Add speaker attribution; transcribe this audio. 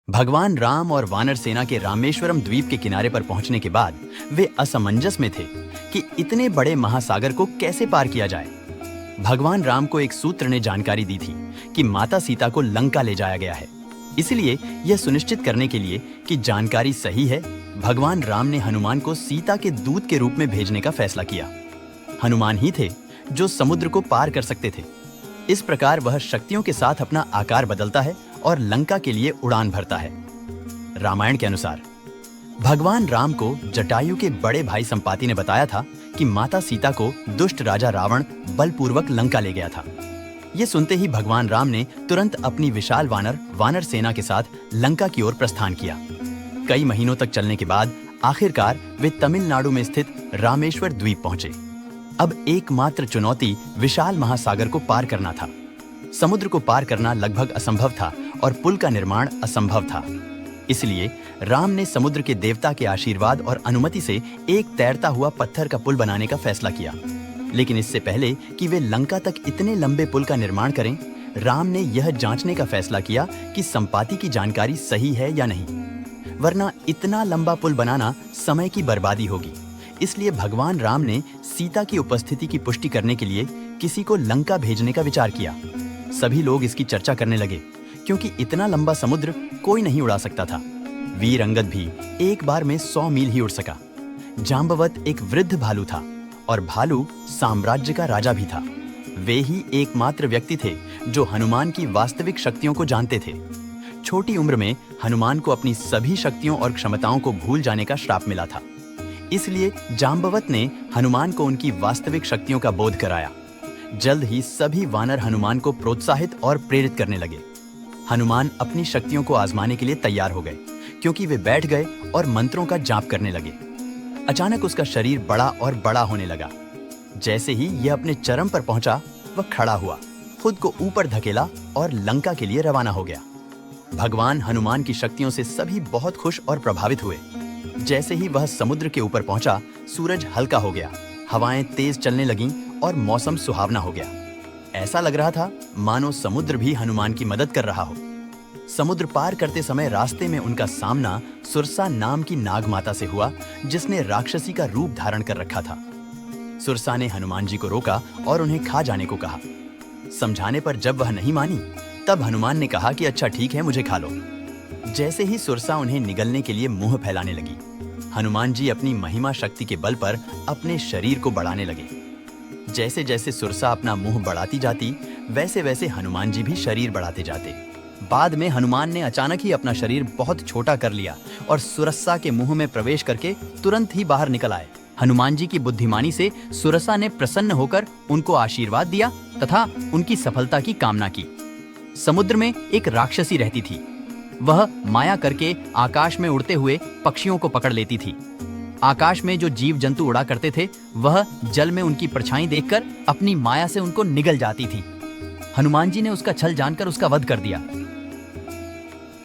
Speaker 1: भगवान राम और वानर सेना के रामेश्वरम द्वीप के किनारे पर पहुंचने के बाद वे असमंजस में थे कि इतने बड़े महासागर को कैसे पार किया जाए। भगवान राम को एक सूत्र ने जानकारी दी थी कि माता सीता को लंका ले जाया गया है। इसलिए यह सुनिश्चित करने के लिए कि जानकारी सही है, भगवान राम ने हनुमान को सीता के दूत के रूप में भेजने का फैसला किया। हनुमान ही थे जो समुद्र को पार कर सकते थे। इस प्रकार वह शक्तियों के साथ अपना आकार बदलता है और लंका के लिए उड़ान भरता है। रामायण के अनुसार भगवान राम को जटायु के बड़े भाई संपाति ने बताया था कि माता सीता को दुष्ट राजा रावण बलपूर्वक लंका ले गया था। ये सुनते ही भगवान राम ने तुरंत अपनी विशाल वानर सेना के साथ लंका की ओर प्रस्थान किया। कई महीनों तक चलने के बाद आखिरकार वे तमिलनाडु में स्थित रामेश्वर द्वीप पहुंचे। अब एकमात्र चुनौती विशाल महासागर को पार करना था। समुद्र को पार करना लगभग असंभव था और पुल का निर्माण असंभव था। इसलिए राम ने समुद्र के देवता के आशीर्वाद और अनुमति से एक तैरता हुआ पत्थर का पुल बनाने का फैसला किया। लेकिन इससे पहले कि वे लंका तक इतने लंबे पुल का निर्माण करें, राम ने यह जांचने का फैसला किया कि संपाति की जानकारी सही है या नहीं, वरना इतना लंबा पुल बनाना समय की बर्बादी होगी। इसलिए भगवान राम ने सीता की उपस्थिति की पुष्टि करने के लिए किसी को लंका भेजने का विचार किया। सभी लोग इसकी चर्चा करने लगे, क्योंकि इतना लंबा समुद्र कोई नहीं उड़ा सकता था। वीर अंगद भी एक बार में 100 मील ही उड़ सका। जांबवत एक वृद्ध भालू था और भालू साम्राज्य का राजा भी था। वे ही एकमात्र व्यक्ति थे जो हनुमान की वास्तविक शक्तियों को जानते थे। छोटी उम्र में हनुमान को अपनी सभी शक्तियों और क्षमताओं को भूल जाने का श्राप मिला था। इसलिए जांबवत ने हनुमान को उनकी वास्तविक शक्तियों का बोध कराया। जल्द ही सभी वानर हनुमान को प्रोत्साहित और प्रेरित करने लगे। हनुमान अपनी शक्तियों को आजमाने के लिए तैयार हो गए, क्योंकि वे बैठ गए और मंत्रों का जाप करने लगे। अचानक उसका शरीर बड़ा और बड़ा होने लगा। जैसे ही यह अपने चरम पर पहुंचा, वह खड़ा हुआ, खुद को ऊपर धकेला और लंका के लिए रवाना हो गया। भगवान हनुमान की शक्तियों से सभी बहुत खुश और प्रभावित हुए। जैसे ही वह समुद्र के ऊपर पहुंचा, सूरज हल्का हो गया, हवाएं तेज चलने लगीं और मौसम सुहावना हो गया। ऐसा लग रहा था मानो समुद्र भी हनुमान की मदद कर रहा हो। समुद्र पार करते समय रास्ते में उनका सामना सुरसा नाम की नाग माता से हुआ, जिसने राक्षसी का रूप धारण कर रखा था। सुरसा ने हनुमान जी को रोका और उन्हें खा जाने को कहा। समझाने पर जब वह नहीं मानी, तब हनुमान ने कहा कि अच्छा ठीक है, मुझे खा लो। जैसे ही सुरसा उन्हें निगलने के लिए मुंह फैलाने लगी, हनुमान जी अपनी महिमा शक्ति के बल पर अपने शरीर को बढ़ाने लगे। जैसे जैसे सुरसा अपना मुंह बढ़ाती जाती, वैसे वैसे हनुमान जी भी शरीर बढ़ाते जाते। बाद में हनुमान ने अचानक ही अपना शरीर बहुत छोटा कर लिया और सुरसा के मुंह में प्रवेश करके तुरंत ही बाहर निकल आए। हनुमान जी की बुद्धिमानी से सुरसा ने प्रसन्न होकर उनको आशीर्वाद दिया तथा उनकी सफलता की कामना की। समुद्र में एक राक्षसी रहती थी। वह माया करके आकाश में उड़ते हुए पक्षियों को पकड़ लेती थी। आकाश में जो जीव जंतु उड़ा करते थे, वह जल में उनकी परछाई देखकर अपनी माया से उनको निगल जाती थी। हनुमान जी ने उसका छल जानकर उसका वध कर दिया।